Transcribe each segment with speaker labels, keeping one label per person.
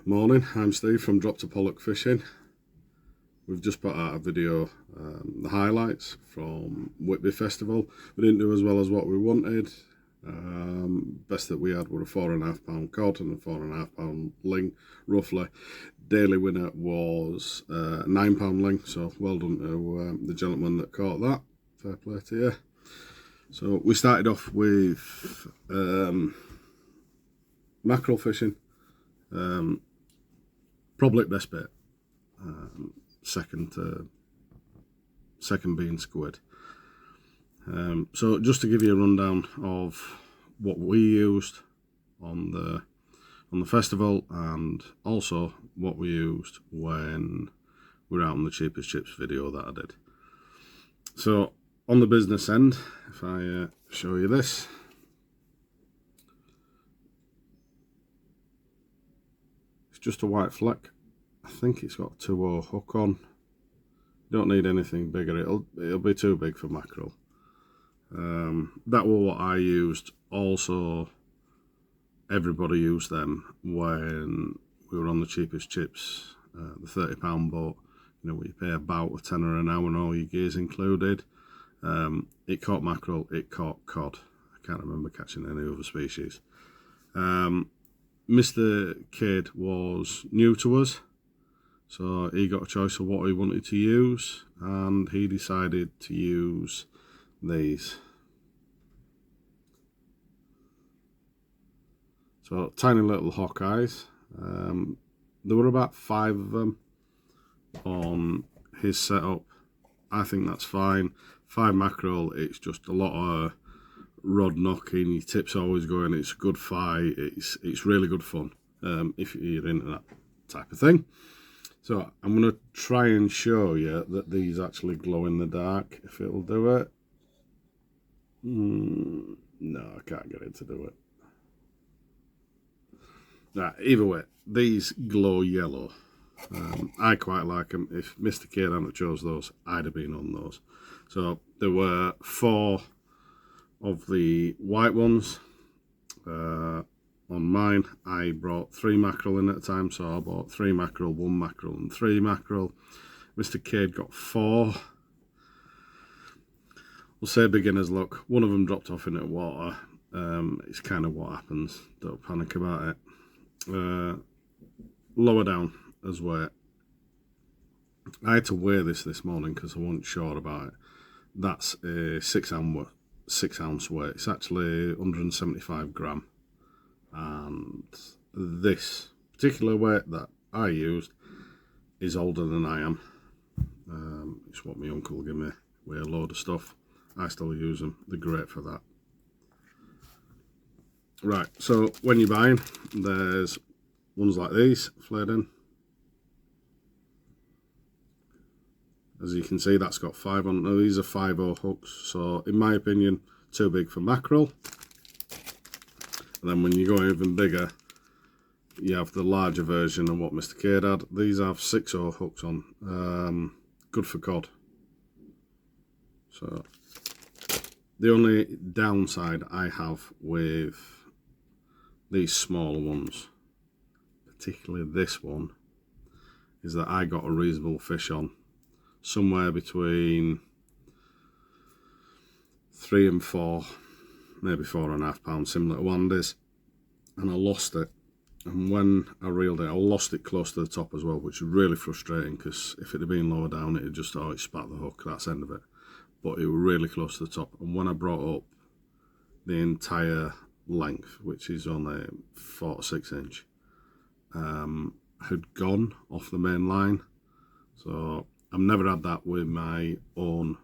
Speaker 1: Morning, I'm Steve from Dropped A Pollock Fishing. We've just put out a video, the highlights from Whitby Festival. We didn't do as well as what we wanted. Best that we had were a 4.5 pound cod and a 4.5 pound ling, roughly. Daily winner was a 9 pound ling, so well done to the gentleman that caught that. Fair play to you. So we started off with mackerel fishing. Probably best bit. Second being squid. So just to give you a rundown of what we used on the festival, and also what we used when we were out on the cheapest chips video that I did. So on the business end, if I show you this, it's just a white fleck. I think it's got a 2/0 hook on. Don't need anything bigger. It'll be too big for mackerel. That was what I used. Also, everybody used them when we were on the cheapest chips, the £30 boat. You know, where you pay about a tenner an hour and all your gears included. It caught mackerel. It caught cod. I can't remember catching any other species. Mr. Cade was new to us, so he got a choice of what he wanted to use, and he decided to use these. So tiny little Hawkeyes. There were about 5 of them on his setup. I think that's fine. 5 mackerel, it's just a lot of rod knocking, your tip's always going, it's a good fight, it's really good fun if you're into that type of thing. So I'm going to try and show you that these actually glow in the dark, if it'll do it. No, I can't get it to do it. Nah, either way, these glow yellow. I quite like them. If Mr. Cade hadn't chose those, I'd have been on those. So there were 4 of the white ones. On mine, I brought 3 mackerel in at a time, so I bought 3 mackerel, 1 mackerel and 3 mackerel. Mr. Cade got 4. We'll say beginner's luck. One of them dropped off into the water. It's kind of what happens. Don't panic about it. Lower down as weight. I had to weigh this morning because I wasn't sure about it. That's a 6 ounce weight. It's actually 175 gram. And this particular weight that I used is older than I am. It's what my uncle gave me. Weigh a load of stuff. I still use them. They're great for that. Right, so when you're buying, there's ones like these flared in. As you can see, that's got 5 on. Now these are 5/0 hooks, so in my opinion, too big for mackerel. And then when you go even bigger, you have the larger version of what Mr. Cade had. These have 6/0 hooks on. Good for cod. So the only downside I have with these smaller ones, particularly this one, is that I got a reasonable fish on, somewhere between 3 and 4, maybe 4.5 pounds, similar to Wandy's, and I lost it. And when I reeled it, I lost it close to the top as well, which is really frustrating, because if it had been lower down, it had just, it spat the hook, that's the end of it. But it was really close to the top, and when I brought up the entire length, which is only 46 inch, had gone off the main line. So I've never had that with my own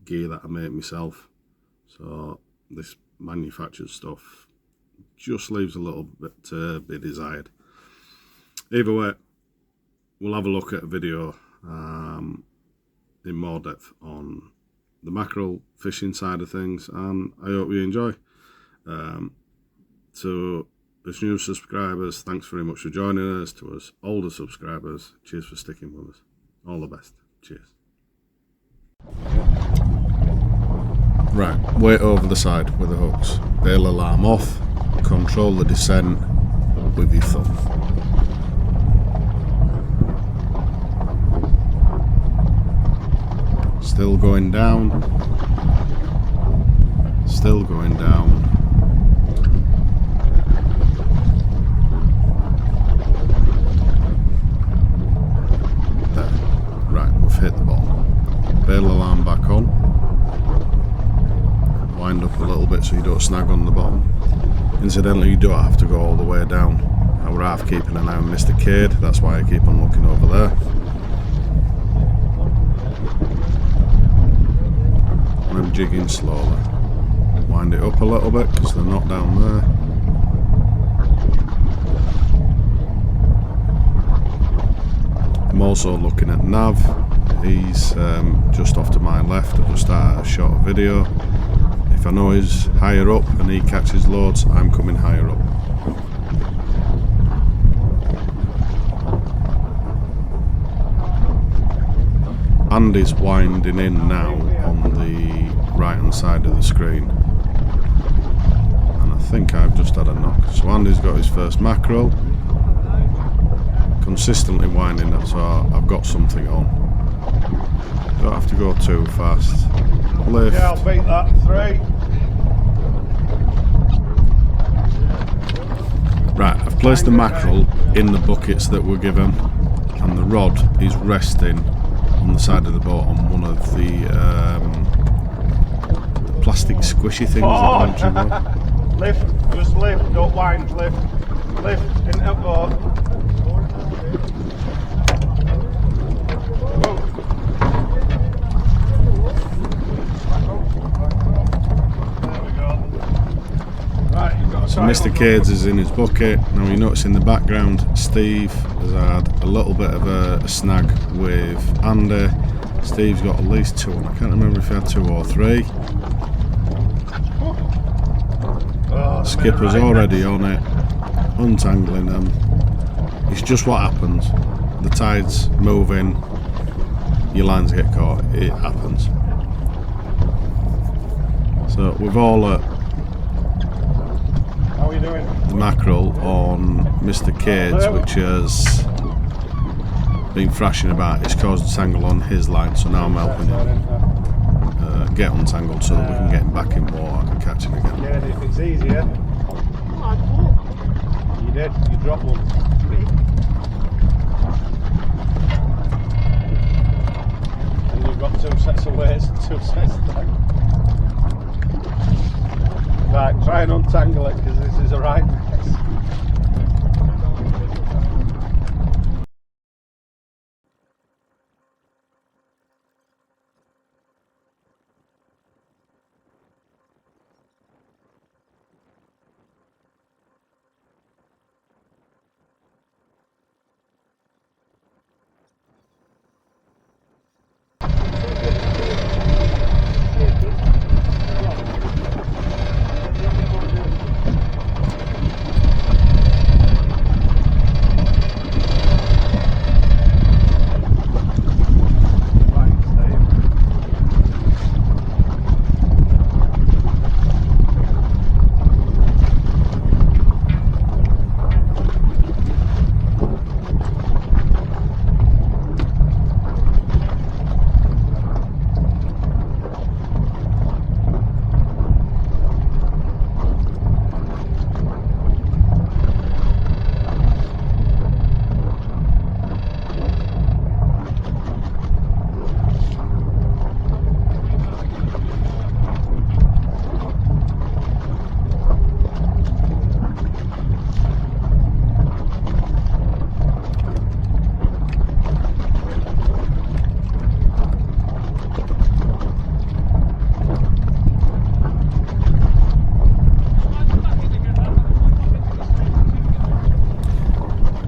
Speaker 1: gear that I make myself. So this manufactured stuff just leaves a little bit to be desired. Either way, we'll have a look at a video in more depth on the mackerel fishing side of things, and I hope you enjoy. To us new subscribers, thanks very much for joining us. To us older subscribers, cheers for sticking with us. All the best. Cheers. Right, weight over the side with the hooks. Bail alarm off. Control the descent. up with your thumb. Still going down. Still going down. There. Right, we've hit the bottom. Bail alarm back on. Wind up a little bit so you don't snag on the bottom. Incidentally, you don't have to go all the way down. I was half keeping an eye on Mr. Cade, that's why I keep on looking over there. And I'm jigging slowly. Wind it up a little bit because they're not down there. I'm also looking at Nav. He's just off to my left. I just started a short video. If I know he's higher up and he catches loads, I'm coming higher up. Andy's winding in now on the right hand side of the screen. And I think I've just had a knock. So Andy's got his first mackerel. Consistently winding that, so I've got something on. Don't have to go too fast. Lift.
Speaker 2: Yeah, I'll beat that. 3.
Speaker 1: Right, I've placed the mackerel in the buckets that were given, and the rod is resting on the side of the boat on one of the plastic squishy things.
Speaker 2: Oh. Lift, just lift, don't wind, lift, lift, in the boat.
Speaker 1: So Mr. Cades is in his bucket. Now you notice in the background Steve has had a little bit of a snag with Andy. Steve's got at least 2 on. I can't remember if he had 2 or 3. Skipper's already on it, untangling them. It's just what happens. The tide's moving, your lines get caught, it happens. So we've all the mackerel on Mr. Cades, which has been thrashing about. It's caused a tangle on his line, so now I'm helping him get untangled so that we can get him back in water and catch him again.
Speaker 2: Yeah, if it's easier. You did, you dropped one. And you've got 2 sets of weights and 2 sets of tangle. Right, try and untangle it because this is a right mess.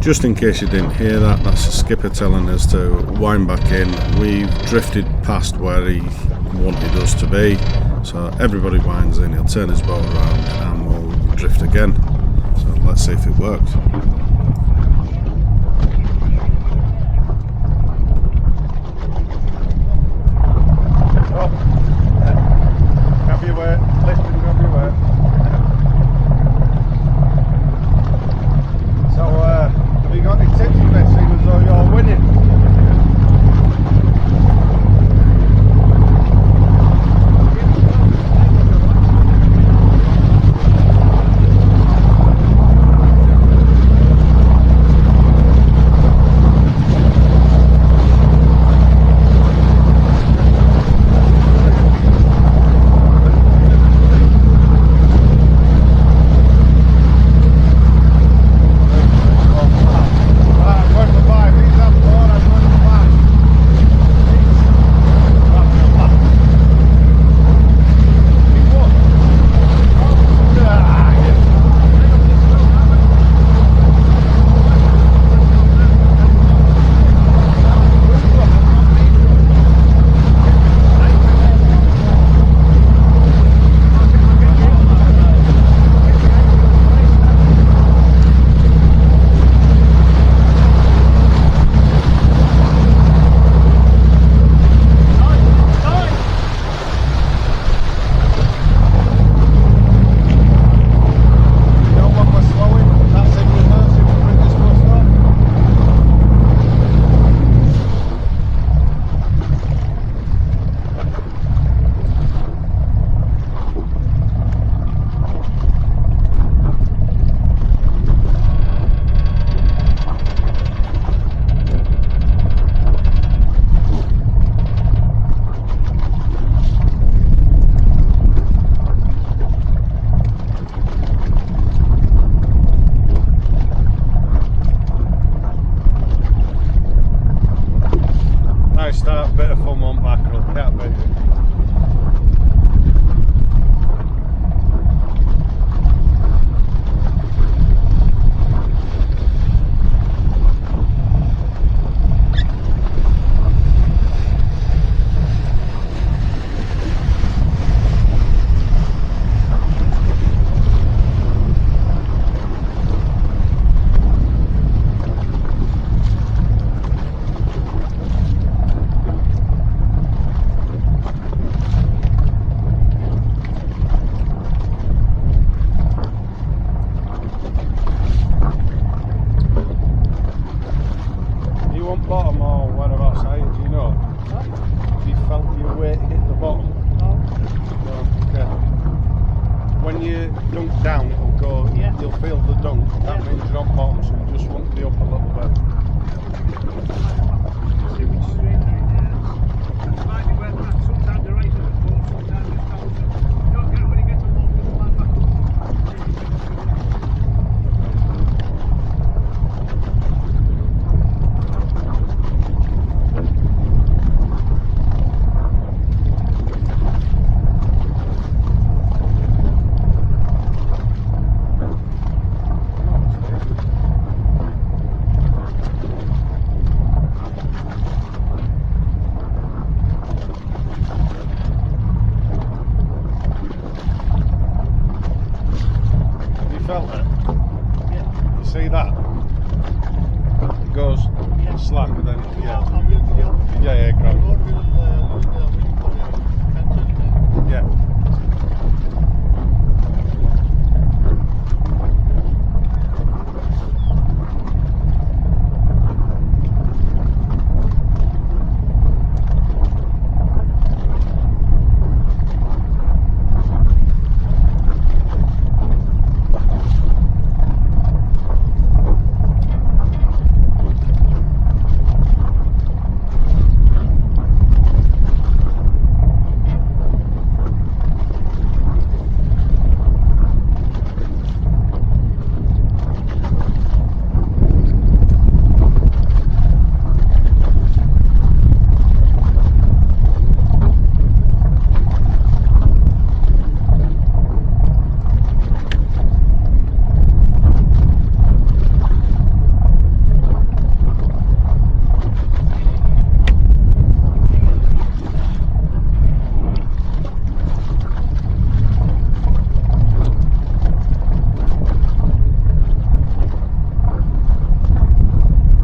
Speaker 1: Just in case you didn't hear that, that's the skipper telling us to wind back in. We've drifted past where he wanted us to be, so everybody winds in, he'll turn his boat around and we'll drift again. So let's see if it works.
Speaker 2: Grab your weight, lift and grab your weight. you dunk down, it'll go,
Speaker 3: Yeah.
Speaker 2: you'll feel the dunk. That
Speaker 3: Yeah.
Speaker 2: means you're on bottom, so you just want to be up a little bit.
Speaker 3: See which string you're in there. That's might be where that sometimes the right of the boat, sometimes it's down. So you don't get it when you get to walk the flat back.
Speaker 2: Have you felt it?
Speaker 3: Yeah.
Speaker 2: You see that? It goes
Speaker 3: Yeah.
Speaker 2: slack and then, yeah.
Speaker 3: I'll do the deal.
Speaker 2: Yeah, yeah, great. Yeah.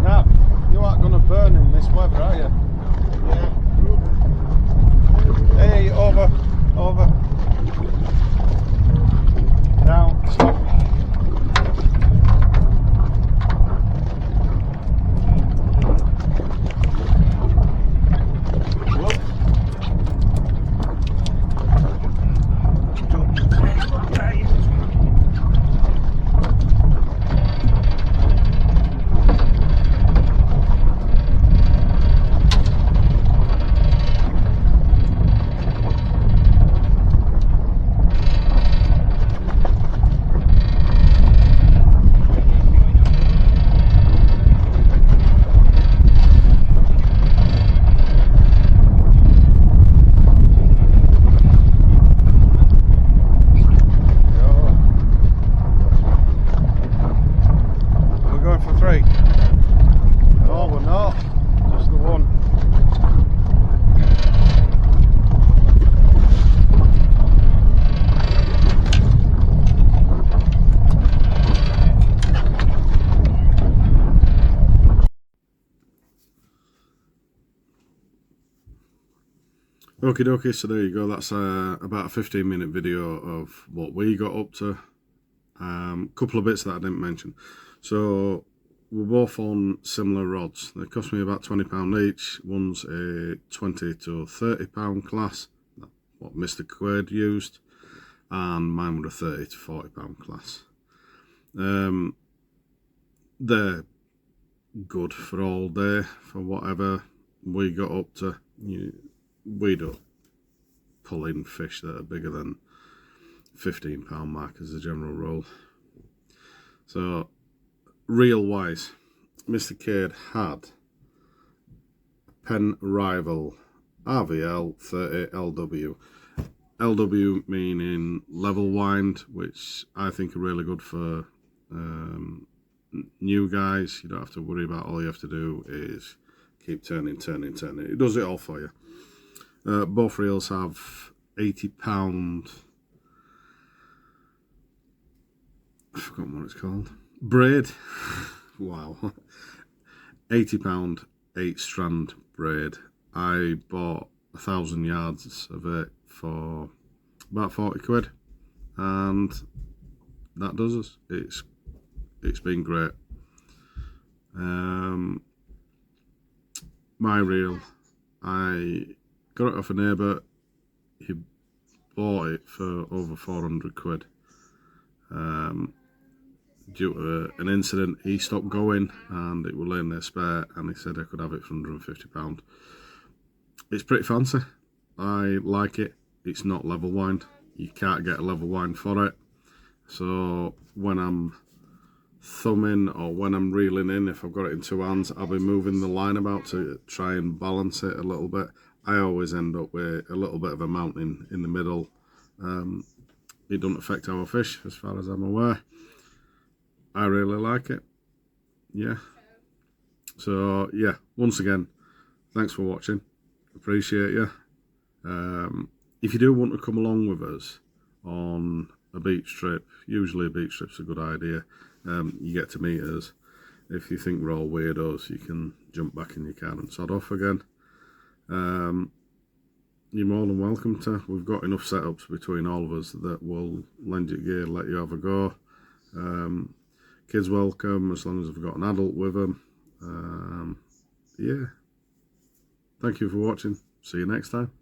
Speaker 2: Now, you aren't going to burn in this weather, are you? Hey, over, over. Down, stop. Whoop. We're going for 3. No, we're not. Just the 1.
Speaker 1: Okie dokie, so there you go. That's about a 15-minute video of what we got up to. Couple of bits that I didn't mention. So we're both on similar rods. They cost me about £20 each. One's a 20 to 30 pound class, what Mr. Quaid used, and mine were a 30 to 40 pound class. They're good for all day, for whatever we got up to. We don't pull in fish that are bigger than £15 mark as a general rule. So reel wise, Mr. Cade had Pen Rival RVL 30 LW. LW meaning level wind, which I think are really good for new guys. You don't have to worry about, all you have to do is keep turning. It does it all for you. Both reels have £80, I've forgotten what it's called, braid. Wow. £80 8-strand braid. I bought 1,000 yards of it for about 40 quid, and that does us. It's been great. My reel, I got it off a neighbour. He bought it for over 400 quid, Due to an incident, he stopped going and it was laying there spare, and he said I could have it for £150. It's pretty fancy. I like it. It's not level wind. You can't get a level wind for it. So when I'm thumbing or when I'm reeling in, if I've got it in two hands, I'll be moving the line about to try and balance it a little bit. I always end up with a little bit of a mountain in the middle. It doesn't affect our fish as far as I'm aware. I really like it. Yeah. So yeah, once again, thanks for watching. Appreciate you. If you do want to come along with us on a beach trip, usually a beach trip's a good idea. You get to meet us. If you think we're all weirdos, you can jump back in your car and sod off again. You're more than welcome to. We've got enough setups between all of us that will lend you gear, let you have a go. Kids welcome as long as we've got an adult with them. Yeah. Thank you for watching. See you next time.